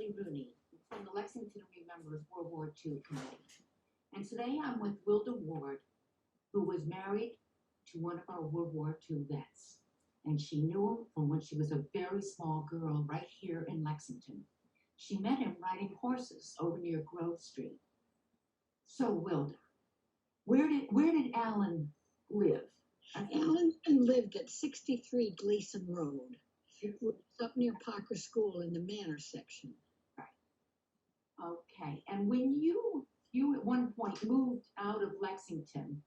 Ashley Rooney from the Lexington Remembers World War II Committee. And today I'm with Wilda Ward, who was married to one of our World War II vets. And she knew him from when she was a very small girl right here in Lexington. She met him riding horses over near Grove Street. So, Wilda, where did Alan live? Alan lived at 63 Gleason Road. It was up near Parker School in the Manor section. Right. Okay. And when you at one point moved out of Lexington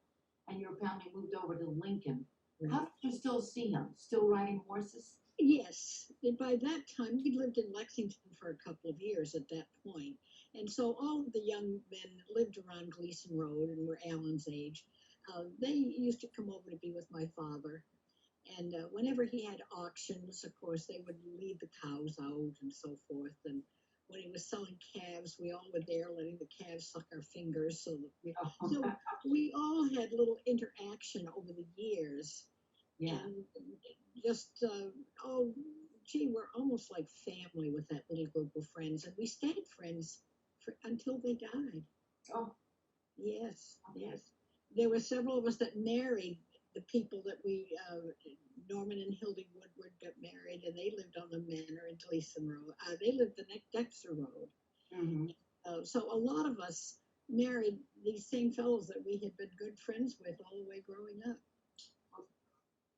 and your family moved over to Lincoln, Right. how did you still see him? Still riding horses? Yes. And by that time, we lived in Lexington for a couple of years at that point. And so all of the young men lived around Gleason Road and were Alan's age. They used to come over to be with my father. And whenever he had auctions, of course, they would lead the cows out and so forth. And when he was selling calves, we all were there letting the calves suck our fingers. So we all had little interaction over the years. Yeah. And just, we're almost like family with that little group of friends. And we stayed friends until they died. Oh. Yes, yes. There were several of us that married the people that Norman and Hildy Woodward got married, and they lived on the manor in Gleason Road. They lived the next Dexter Road. Mm-hmm. So a lot of us married these same fellows that we had been good friends with all the way growing up.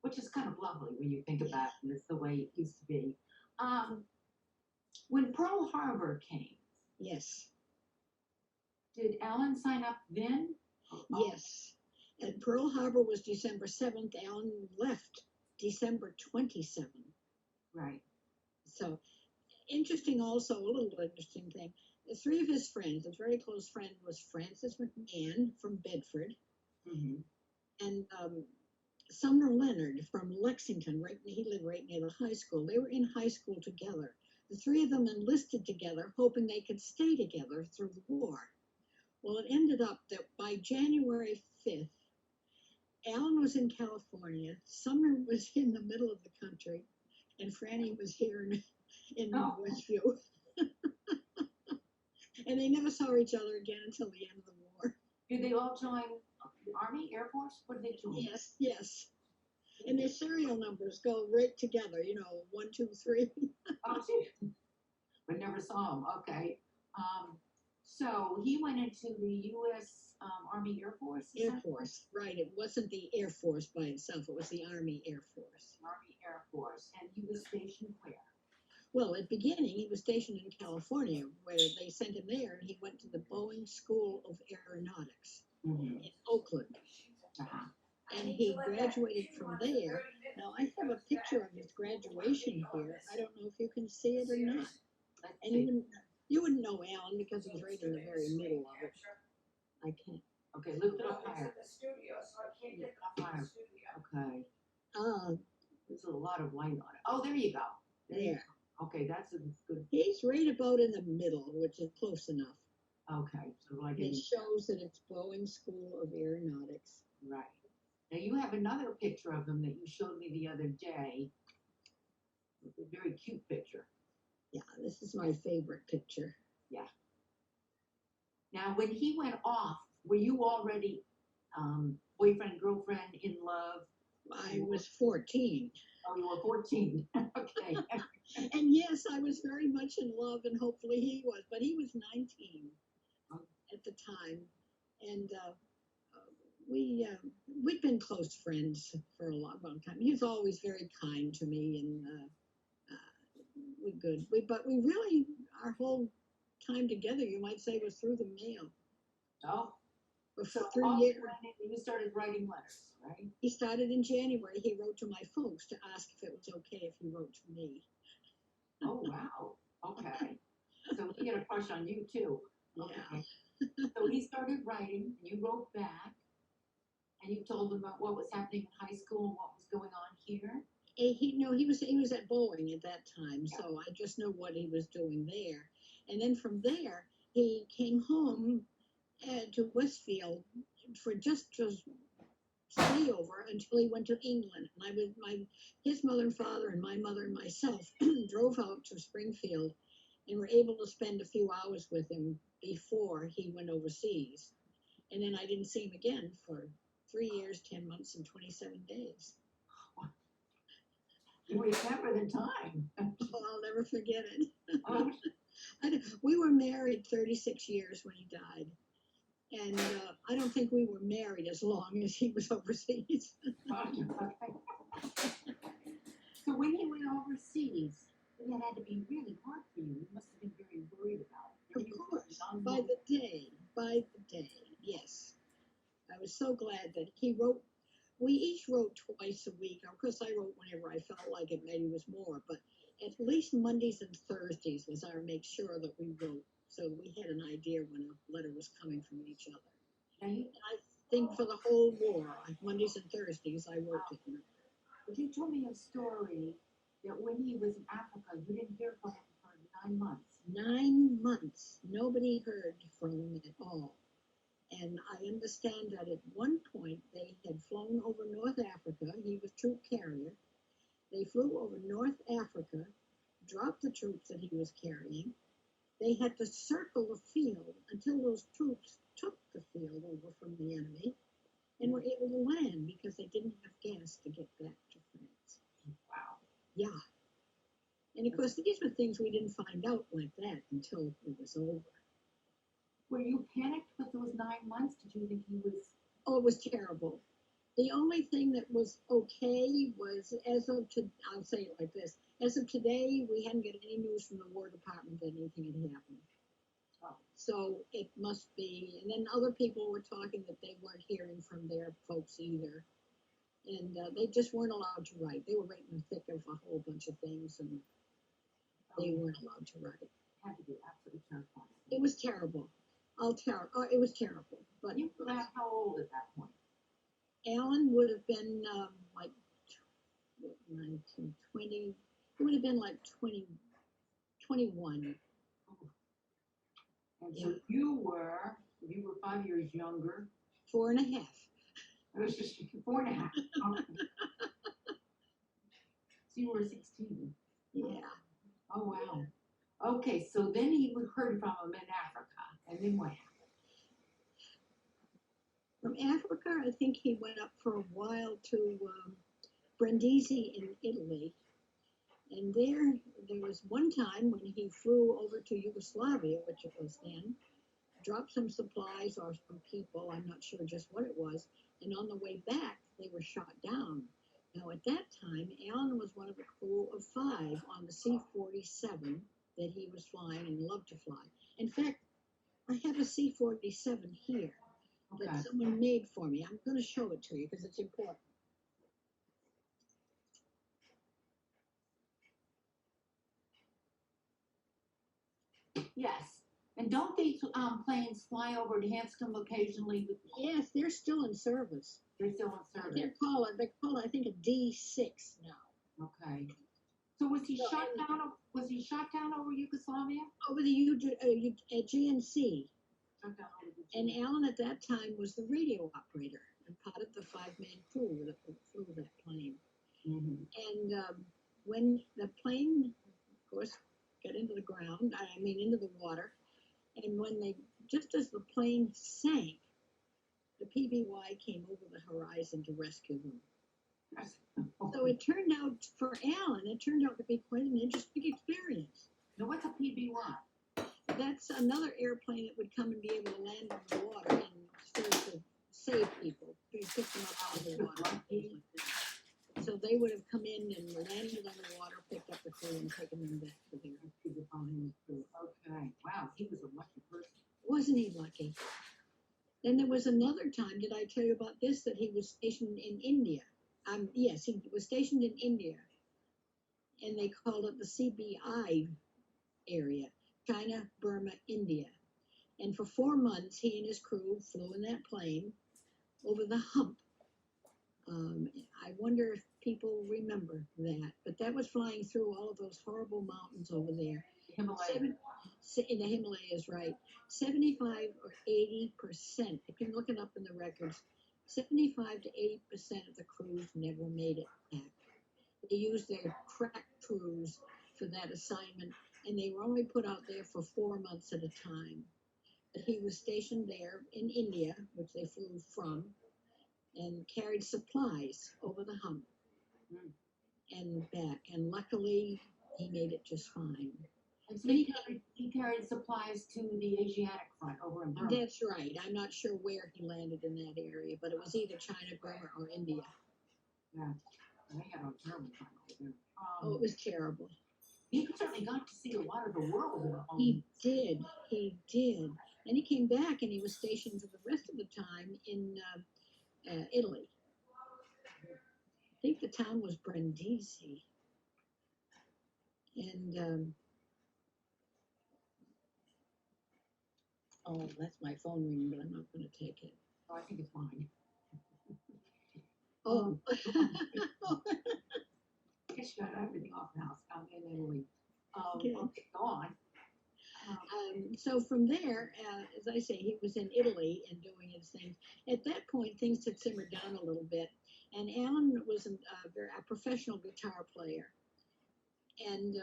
Which is kind of lovely when you think about it. It's the way it used to be. When Pearl Harbor came, yes. Did Alan sign up then? Yes. And Pearl Harbor was December 7th. Alan left December 27th. Right. So interesting also, a little interesting thing. The three of his friends, a very close friend was Francis McMahon from Bedford. Mm-hmm. And Sumner Leonard from Lexington, he lived right near the high school. They were in high school together. The three of them enlisted together, hoping they could stay together through the war. Well, it ended up that by January 5th, Alan was in California, Sumner was in the middle of the country, and Franny was here in Westview. And they never saw each other again until the end of the war. Did they all join the Army, Air Force? What did they join? Yes, yes. And their serial numbers go right together, 1, 2, 3. Oh, gee. But never saw him. Okay. So he went into the U.S. Army Air Force? Air Force, right. It wasn't the Air Force by itself. It was the Army Air Force. Army Air Force. And he was stationed where? Well, at the beginning, he was stationed in California, where they sent him there, and he went to the Boeing School of Aeronautics in Oakland. Uh-huh. And he graduated from there. Now, I have a picture of his graduation here. I don't know if you can see it or not. And you wouldn't know Alan because he's right in the very middle of it. I can't. Okay, lift it up higher. Up higher. Okay. There's a lot of light on it. Oh, there you go. There. Okay, that's a good. He's right about in the middle, which is close enough. Okay, so like it shows that it's Boeing School of Aeronautics. Right. Now you have another picture of him that you showed me the other day. It's a very cute picture. Yeah, this is my favorite picture. Yeah. Now, when he went off, were you already boyfriend, girlfriend, in love? I was 14. Oh, you were 14. Okay. And yes, I was very much in love, and hopefully he was, but he was 19 at the time. And we'd been close friends for a long, long time. He was always very kind to me, and but we really, our whole time together, you might say, was through the mail. Oh. For 3 years. You started writing letters, right? He started in January. He wrote to my folks to ask if it was okay if he wrote to me. Oh, wow. Okay. So he had a crush on you, too. Okay. Yeah. So he started writing, and you wrote back, and you told him about what was happening in high school and what was going on here? He was at Boeing at that time, yeah. So I just knew what he was doing there. And then from there, he came home to Westfield for just to stay over until he went to England. And his mother and father and my mother and myself drove out to Springfield and were able to spend a few hours with him before he went overseas. And then I didn't see him again for 3 years, 10 months, and 27 days. You remember the time. Oh, I'll never forget it. Oh, We were married 36 years when he died. And I don't think we were married as long as he was overseas. okay. So when he went overseas, that had to be really hard for you. You must have been very worried about it. Of course, by the day, yes. I was so glad that he wrote. We each wrote twice a week. Of course, I wrote whenever I felt like it. Maybe it was more, but at least Mondays and Thursdays was our make sure that we wrote, so we had an idea when a letter was coming from each other. Now you, I think for the whole war, Mondays and Thursdays, I wrote to him. but you told me a story that when he was in Africa, you didn't hear from him for 9 months. 9 months, nobody heard from him at all. And I understand that at one point they had flown over North Africa. He was troop carrier. They flew over North Africa, dropped the troops that he was carrying. They had to circle the field until those troops took the field over from the enemy and were able to land because they didn't have gas to get back to France. Wow. Yeah. And of course, these were things we didn't find out like that until it was over. Were you panicked with those 9 months? Did you think he was? Oh, it was terrible. The only thing that was okay was, I'll say it like this, as of today, we hadn't got any news from the War Department that anything had happened. Oh. So it must be, and then other people were talking that they weren't hearing from their folks either. And they just weren't allowed to write. They were right in the thick of a whole bunch of things, and they weren't allowed to write. It had to be absolutely terrifying. It was terrible. It was terrible. But You were about how old at that point? Alan would have been like 19, 20. He would have been like 20, 21. And so you were 5 years younger. 4.5. It was just 4.5. Okay. So you were 16. Yeah. Oh, wow. Okay, so then he heard from him in Africa. And then what happened? From Africa, I think he went up for a while to Brindisi in Italy. And there was one time when he flew over to Yugoslavia, which it was then, dropped some supplies or some people, I'm not sure just what it was, and on the way back, they were shot down. Now, at that time, Alan was one of a crew of 5 on the C-47 that he was flying and loved to fly. In fact, I have a C-47 here that someone made for me. I'm going to show it to you because it's important. Yes. And don't these planes fly over to Hanscom occasionally? Yes, they're still in service. They're still in service. They call it, I think, a D6 now. Okay. So was he shot down? Was he shot down over Yugoslavia? Over the GNC. Shot down over the And Alan at that time was the radio operator and part of the 5-man crew that flew that plane. Mm-hmm. And when the plane, of course, got into the ground, into the water, and just as the plane sank, the PBY came over the horizon to rescue them. Yes. So it turned out, for Alan, to be quite an interesting experience. Now, what's a PBY? That's another airplane that would come and be able to land on the water and sort of save people, pick them up out of the water. So they would have come in and landed on the water, picked up the crew, and taken them back to their crew. Okay. Wow, he was a lucky person. Wasn't he lucky? Then there was another time, did I tell you about this, that he was stationed in India? Yes, he was stationed in India, and they called it the CBI area, China, Burma, India. And for 4 months, he and his crew flew in that plane over the hump. I wonder if people remember that, but that was flying through all of those horrible mountains over there. In the Himalayas, right? 75 or 80%, you can look it up in the records, 75 to 80% of the crews never made it back. They used their crack crews for that assignment, and they were only put out there for 4 months at a time. But he was stationed there in India, which they flew from, and carried supplies over the hump Mm. and back. And luckily, he made it just fine. And so he carried supplies to the Asiatic front over in Burma. That's right. I'm not sure where he landed in that area, but it was either China, Burma, or India. Yeah, they had a terrible time over there. Oh, it was terrible. He certainly got to see a lot of the world. He did. He did. And he came back and he was stationed for the rest of the time in Italy. I think the town was Brindisi. And, oh, that's my phone ringing, but I'm not going to take it. Oh, I think it's mine. Oh. Just got everything off the house. I'm in Italy. Okay. Okay, go on. So from there, as I say, he was in Italy and doing his thing. At that point, things had simmered down a little bit, and Alan was a professional guitar player. And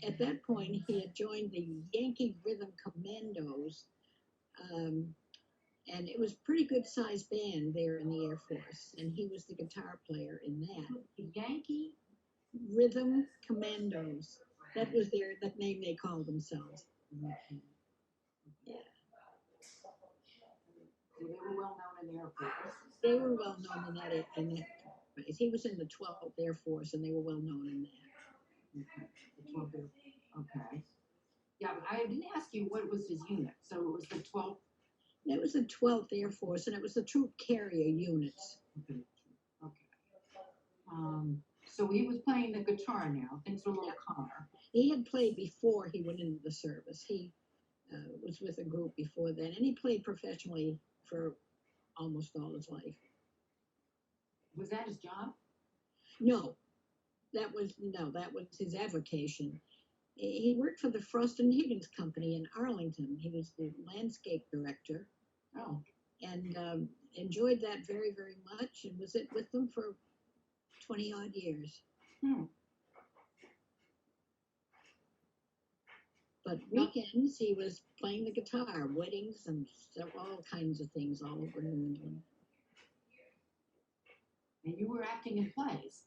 at that point, he had joined the Yankee Rhythm Commandos, and it was a pretty good sized band there in the Air Force, and he was the guitar player in that. The Yankee Rhythm Commandos. That was the name they called themselves. Mm-hmm. Yeah. So they were well known in the Air Force. They were well known in that place. He was in the 12th Air Force, and they were well known in that. Okay. The 12th Air. Okay. Yeah, but I didn't ask you what was his unit. So it was the 12th. That was the 12th Air Force, and it was the troop carrier units. Okay. So he was playing the guitar now. Things were a little calmer. He had played before he went into the service. He was with a group before then, and he played professionally for almost all his life. Was that his job? No, that was his avocation. He worked for the Frost and Higgins Company in Arlington. He was the landscape director. Oh. And enjoyed that very, very much, and was with them for 20 odd years. But weekends he was playing the guitar, weddings and all kinds of things all over New England. And you were acting in plays.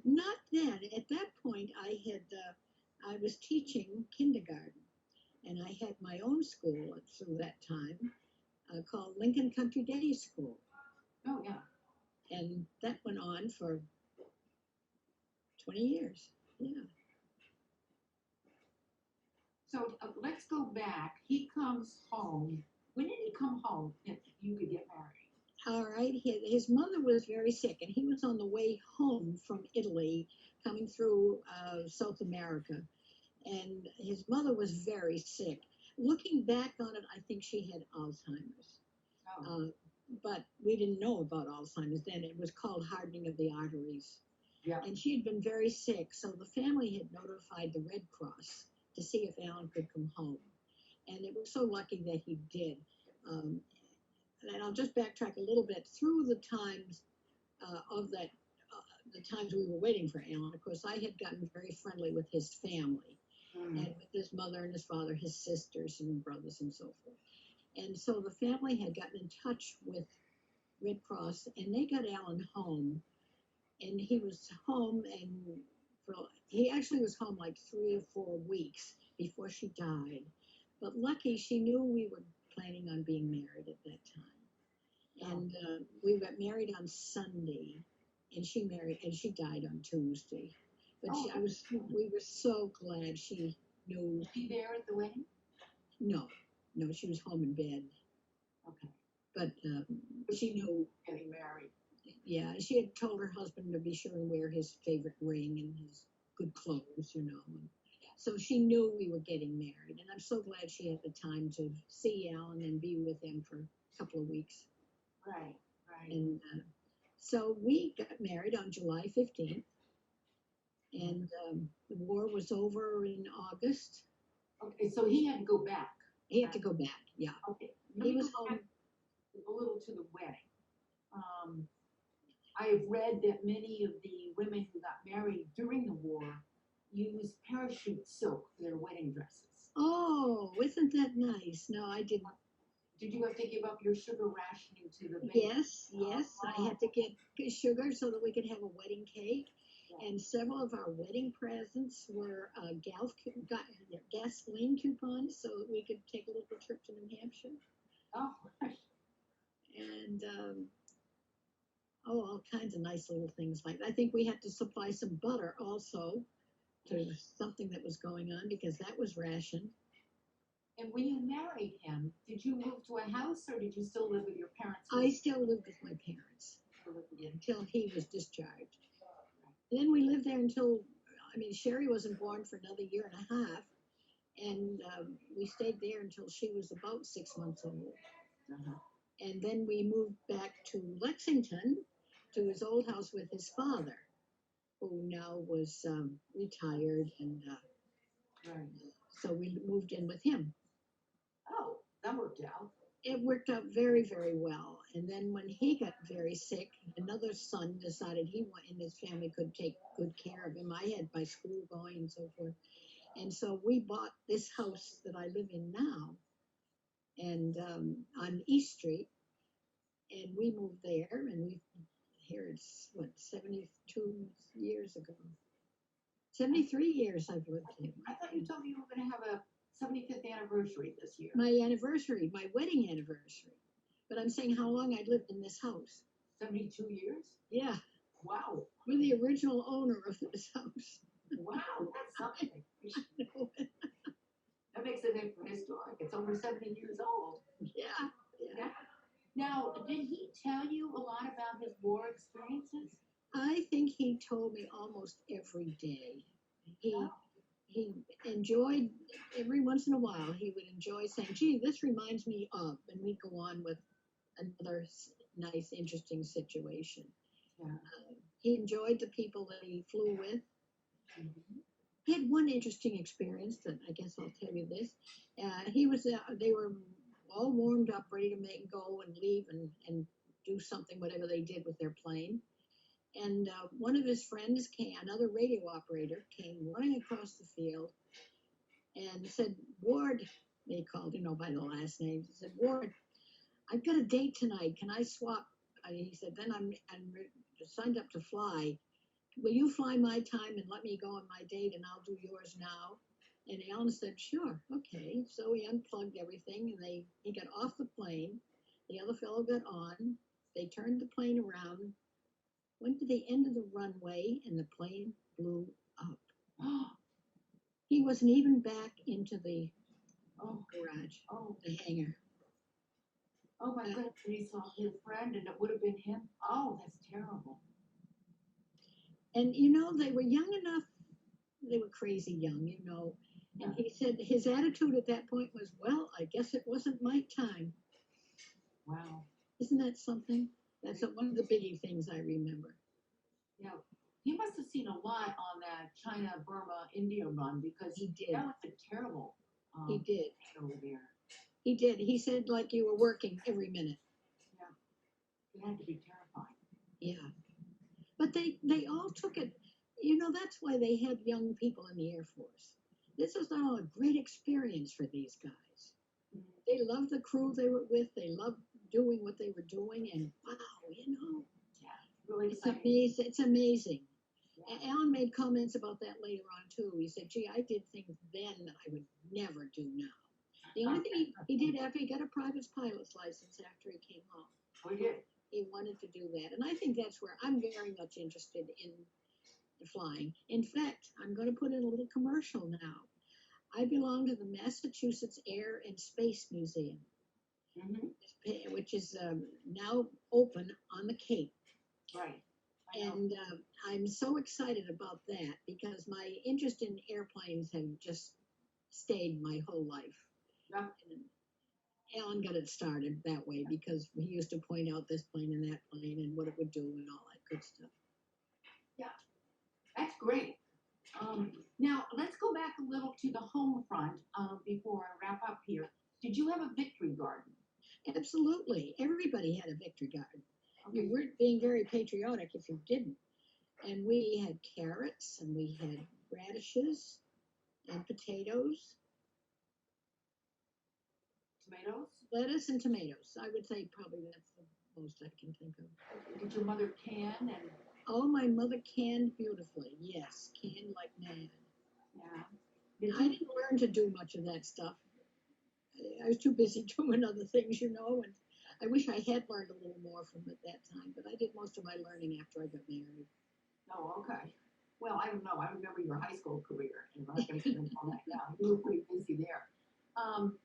Not then. At that point, I was teaching kindergarten, and I had my own school through that time called Lincoln Country Day School. Oh yeah. And that went on for 20 years. Yeah. So let's go back. He comes home. When did he come home if you could get married? All right. His mother was very sick, and he was on the way home from Italy, coming through South America. And his mother was very sick. Looking back on it, I think she had Alzheimer's. Oh. But we didn't know about Alzheimer's then. It was called hardening of the arteries. Yeah. And she had been very sick, so the family had notified the Red Cross to see if Alan could come home. And it was so lucky that he did. And I'll just backtrack a little bit. Through the times the times we were waiting for Alan, of course, I had gotten very friendly with his family, and with his mother and his father, his sisters and brothers and so forth. And so the family had gotten in touch with Red Cross, and they got Alan home. And he was home, and he actually was home like 3 or 4 weeks before she died. But lucky, she knew we were planning on being married at that time. And we got married on Sunday, and she died on Tuesday. But we were so glad she knew. Was she there at the wedding? No, she was home in bed. Okay. But she knew. Getting married. Yeah, she had told her husband to be sure and wear his favorite ring and his good clothes, And so she knew we were getting married. And I'm so glad she had the time to see Alan and be with him for a couple of weeks. Right. And so we got married on July 15th. And the war was over in August. Okay, so he had to go back. He had to go back, yeah. Okay. He was home. A little to the wedding. I have read that many of the women who got married during the war, use parachute silk for their wedding dresses. Oh, isn't that nice? No, I didn't. Did you have to give up your sugar rationing to the baby? Yes, yes. I had to get sugar so that we could have a wedding cake. And several of our wedding presents were gasoline coupons so that we could take a little trip to New Hampshire. Oh, And all kinds of nice little things like that. I think we had to supply some butter also to something that was going on because that was rationed. and when you married him, did you move to a house or did you still live with your parents? I still lived with my parents until he was discharged. And then we lived there until, Sherry wasn't born for another year and a half. And we stayed there until she was about 6 months old. Uh-huh. And then we moved back to Lexington to his old house with his father, who now was retired. And Right. so we moved in with him. Oh, that worked out. It worked out very, very well. And then when he got very sick, another son decided he and his family could take good care of him. I had my school going and so forth. And so we bought this house that I live in now, and on East Street, and we moved there, and here it's 72 years ago. 73 years I've lived here. I thought you told me you were going to have a 75th anniversary this year. My anniversary, my wedding anniversary. But I'm saying how long I'd lived in this house. 72 years? Yeah. Wow. We're the original owner of this house. Wow, that's something. That makes it historic. It's over 70 years old. Yeah. Now, did he tell you a lot about his war experiences? I think he told me almost every day. He enjoyed, every once in a while, he would enjoy saying, gee, this reminds me of, and we'd go on with another nice, interesting situation. Yeah. He enjoyed the people that he flew with. Mm-hmm. He had one interesting experience that I guess I'll tell you this. They were all warmed up, ready to go and leave and do something, whatever they did with their plane. And one of his friends another radio operator, came running across the field and said, Ward, they called, by the last name. He said, Ward, I've got a date tonight. Can I swap? He said, then I'm signed up to fly. Will you fly my time and let me go on my date and I'll do yours now? And Alan said, sure, okay. So he unplugged everything and he got off the plane. The other fellow got on. They turned the plane around, went to the end of the runway, and the plane blew up. He wasn't even back into the garage, the hangar. Oh my goodness, he saw his friend and it would have been him. Oh, that's terrible. And they were young enough, they were crazy young, And he said his attitude at that point was, well, I guess it wasn't my time. Wow. Isn't that something? That's one of the biggie things I remember. Yeah. He must have seen a lot on that China, Burma, India run because he did. That was a terrible he did. over there. He did. He said like you were working every minute. Yeah. It had to be terrifying. Yeah. But they all took it. That's why they had young people in the Air Force. This was all a great experience for these guys. Mm-hmm. They loved the crew they were with. They loved doing what they were doing. And wow, Yeah, really it's amazing. Yeah. And Alan made comments about that later on, too. He said, gee, I did things then that I would never do now. The only thing he did after he got a private pilot's license after he came home. Oh, he did? He wanted to do that. And I think that's where I'm very much interested in flying. In fact, I'm going to put in a little commercial now. I belong to the Massachusetts Air and Space Museum, mm-hmm. which is now open on the Cape. Right. And I'm so excited about that because my interest in airplanes have just stayed my whole life. Yeah. And Alan got it started that way because he used to point out this plane and that plane and what it would do and all that good stuff. Yeah, that's great. Now, let's go back a little to the home front before I wrap up here. Did you have a victory garden? Absolutely. Everybody had a victory garden. Okay. You weren't being very patriotic if you didn't. And we had carrots and we had radishes and potatoes, Tomatoes? lettuce and tomatoes. I would say probably that's the most I can think of. Did your mother can and Oh, my mother canned beautifully. Yes, canned like mad. yeah? Did I you? didn't learn to do much of that stuff. I was too busy doing other things, and I wish I had learned a little more from it that time, but I did most of my learning after I got married. Oh, okay. Well, I don't know. I remember your high school career, and I'm not going to get into all that now. You were pretty busy there. Um,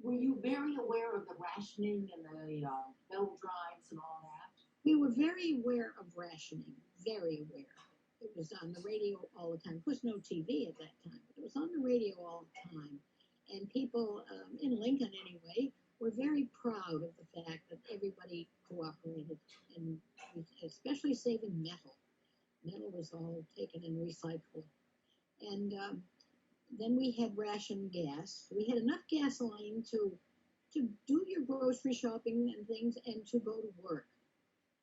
were you very aware of the rationing and the metal drives and all that? We were very aware of rationing, very aware. It was on the radio all the time. There was no TV at that time, but it was on the radio all the time. And people in Lincoln, anyway, were very proud of the fact that everybody cooperated, and especially saving metal. Metal was all taken and recycled. And then we had ration gas. We had enough gasoline to do your grocery shopping and things and to go to work.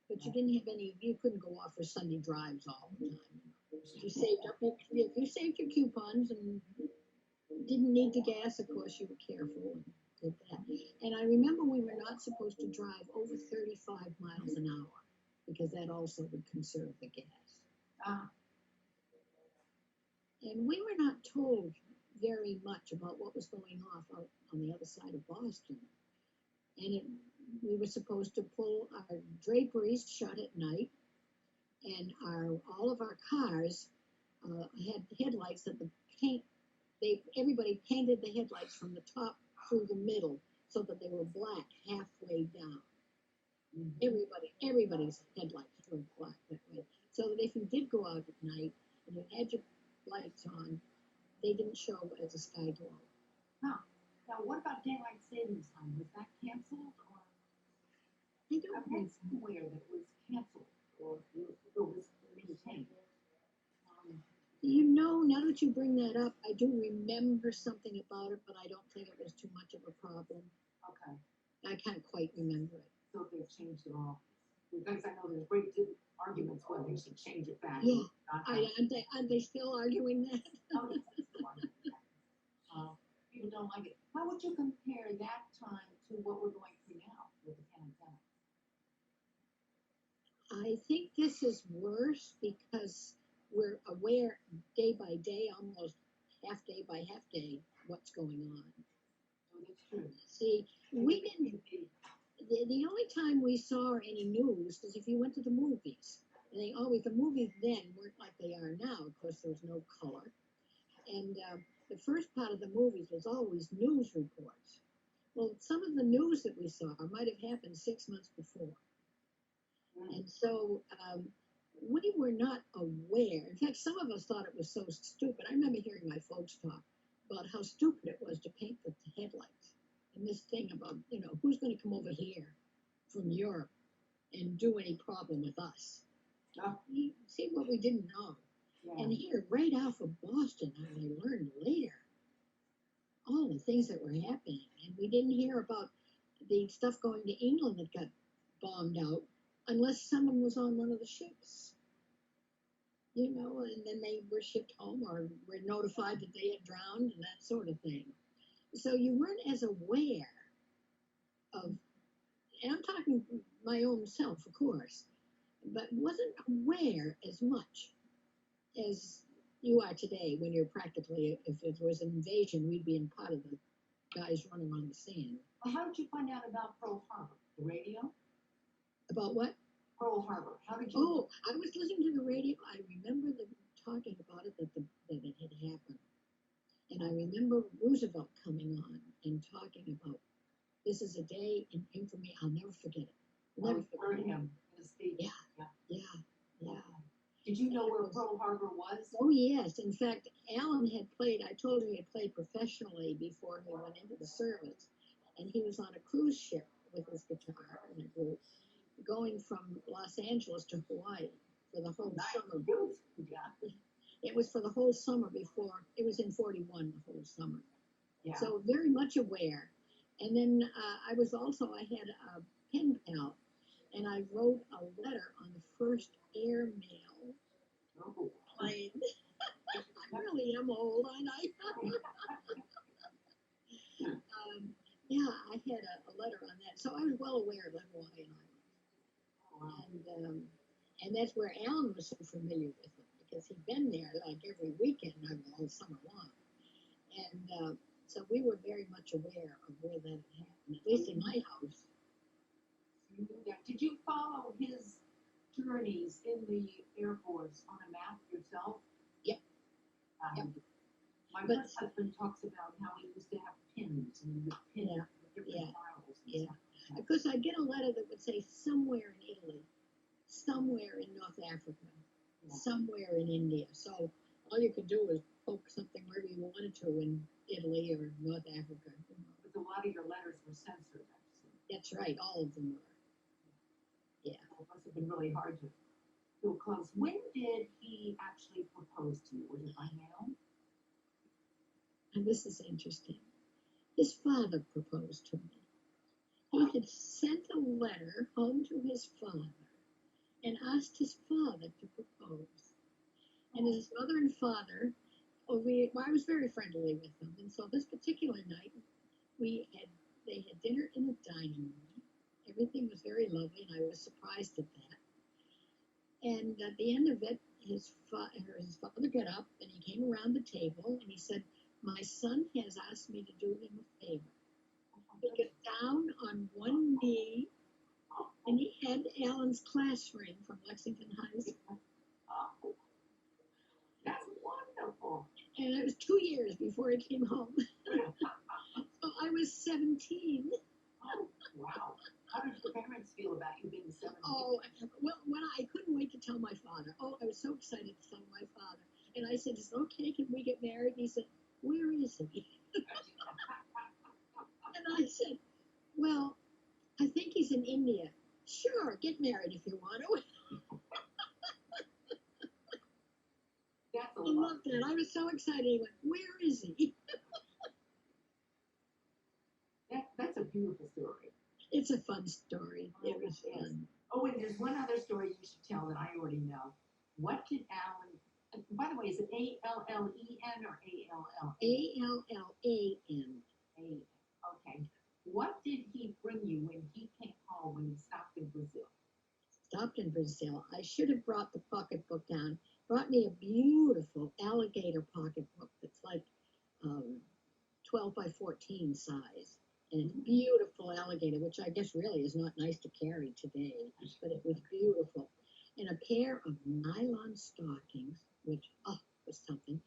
But you didn't have any, you couldn't go off for Sunday drives all the time. If you saved your coupons and didn't need the gas, of course you were careful and did that. And I remember we were not supposed to drive over 35 miles an hour because that also would conserve the gas. Ah, And we were not told very much about what was going on the other side of Boston. And we were supposed to pull our draperies shut at night, and all of our cars had headlights that the paint. Everybody painted the headlights from the top through the middle so that they were black halfway down. Everybody's headlights were black that way, so that if you did go out at night and you had your lights on, they didn't show as a sky glow. huh. Now, what about daylight savings time? Was that canceled, or I I don't read know. somewhere that it was canceled, or it was maintained? Now that you bring that up, I do remember something about it, but I don't think it was too much of a problem. Okay, I can't quite remember it. so they've changed it all. Because I know there's great arguments whether they should change it back. Yeah. Not Aren't they still arguing that? Oh, yes, that's the one. People don't like it. How would you compare that time to what we're going through now with the pandemic? I think this is worse because we're aware day by day, almost half day by half day, what's going on. Oh, that's true. See, we didn't. The only time we saw any news was if you went to the movies. And the movies then weren't like they are now. Of course, there was no color. And the first part of the movies was always news reports. Well, some of the news that we saw might have happened 6 months before. And so we were not aware. In fact, some of us thought it was so stupid. I remember hearing my folks talk about how stupid it was to paint the headlights. And this thing about, who's going to come over here from Europe and do any problem with us? See what we didn't know. Yeah. And here, right off of Boston, I learned later all the things that were happening. And we didn't hear about the stuff going to England that got bombed out unless someone was on one of the ships. And then they were shipped home or were notified that they had drowned and that sort of thing. So you weren't as aware of, and I'm talking my own self, of course, but wasn't aware as much as you are today when you're practically, if it was an invasion, we'd be in part of the guys running on the sand. Well, how did you find out about Pearl Harbor? The radio? About what? Pearl Harbor. How did you? Oh, I was listening to the radio. I remember them talking about it, that it had happened. And I remember Roosevelt coming on and talking about, this is a day in infamy. I'll never forget it. Never heard forget it. him in a speech. Yeah. Did you know where Pearl Harbor was? Oh, yes. In fact, Alan had played, I told him he had played professionally before he went into the service. And he was on a cruise ship with his guitar and a group going from Los Angeles to Hawaii for the whole summer. Yeah. It was for the whole summer before, it was in 41, the whole summer. Yeah. So very much aware. And then I had a pen pal, and I wrote a letter on the first airmail plane. really am old, aren't I? Yeah, I had a letter on that, so I was well aware of the Hawaiian Islands, and that's where Alan was so familiar with them because he'd been there like every weekend all summer long, and so we were very much aware of where that had happened, at least in my house. Did you follow his journeys in the Air Force on a map yourself? Yep. Yep. My first husband talks about how he used to have pins and he would pin different files. Yeah. Because I'd get a letter that would say somewhere in Italy, somewhere in North Africa, somewhere in India. So all you could do was poke something wherever you wanted to in Italy or North Africa. But a lot of your letters were censored, actually. That's right, all of them were. Yeah. It must have been really hard to feel close. When did he actually propose to you? Was it by mail? And this is interesting. His father proposed to me. He had sent a letter home to his father and asked his father to propose. And his mother and father, I was very friendly with them. And so this particular night, they had dinner in the dining room. Everything was very lovely, and I was surprised at that. And at the end of it, his father got up and he came around the table and he said, "My son has asked me to do him a favor." He got down on one knee and he had Alan's class ring from Lexington High School. Oh, that's wonderful. And it was 2 years before he came home. So I was 17. Oh, wow. How did your parents feel about you being 17? Oh, well, when I couldn't wait to tell my father. Oh, I was so excited to tell my father. And I said, "Is it okay? Can we get married?" He said, "Where is he?" And I said, "Well, I think he's in India." "Sure, get married if you want to." That's a I loved that. I was so excited. He went, "Where is he?" That's a beautiful story. It's a fun story. It was fun. Oh, and there's one other story you should tell that I already know. What did Alan, by the way, is it Allen or ALL? ALLAN. Okay. What did he bring you when he came home when he stopped in Brazil? Stopped in Brazil. I should have brought the pocketbook down. Brought me a beautiful alligator pocketbook that's like 12 by 14 size. And it's beautiful alligator, which I guess really is not nice to carry today, but it was beautiful. And a pair of nylon stockings, which, was something,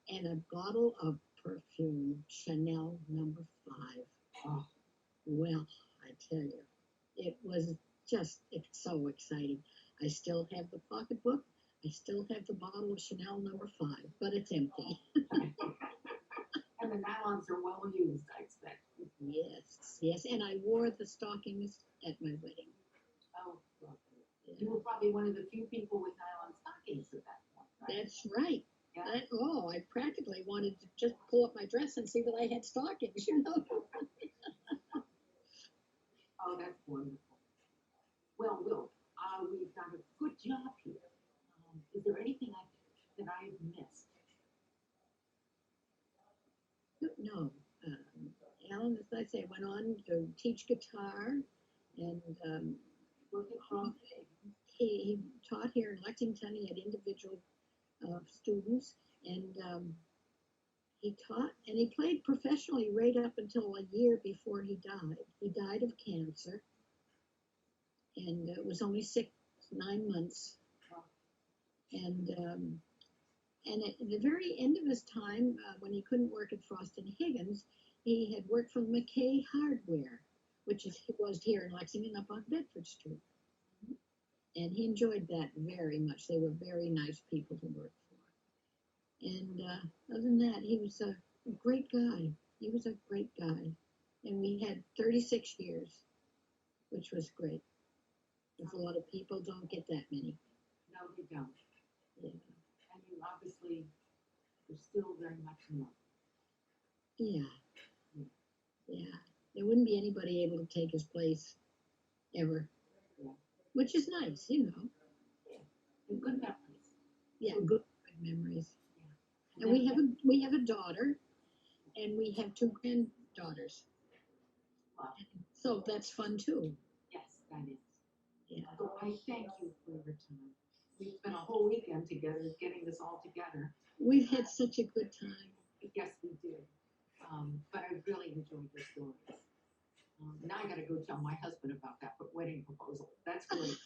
and a bottle of perfume, Chanel number 5. Oh. Well, I tell you, it was just so exciting. I still have the pocketbook. I still have the bottle of Chanel number 5, but it's empty. And the nylons are well used, I expect. Yes. And I wore the stockings at my wedding. Oh, lovely. Yeah. You were probably one of the few people with nylon stockings at that point, right? That's right. Yeah. I practically wanted to just pull up my dress and see that I had stockings, you know. Oh, that's wonderful. Well, Will, we've done a good job here. Is there anything that I've missed? No. Alan, as I say, went on to teach guitar, and he taught here in Lexington. He had individual students, and he taught, and he played professionally right up until a year before he died. He died of cancer, and it was only 9 months. And at the very end of his time, when he couldn't work at Frost and Higgins, he had worked for McKay Hardware, which was here in Lexington up on Bedford Street. And he enjoyed that very much. They were very nice people to work for. And other than that, he was a great guy. He was a great guy. And we had 36 years, which was great. Because a lot of people don't get that many. No, they don't. Yeah. And you obviously are still very much in love. Yeah. There wouldn't be anybody able to take his place ever. Yeah. Which is nice, you know. Yeah. And good memories. Yeah, good memories. Yeah. And we have a daughter, and we have two granddaughters. Wow. So that's fun too. Yes, that is. Yeah. So I thank you for your time. We spent a whole weekend together getting this all together. We've had such a good time. Yes, we did. But I really enjoyed your stories. Now I gotta go tell my husband about that wedding proposal. That's great.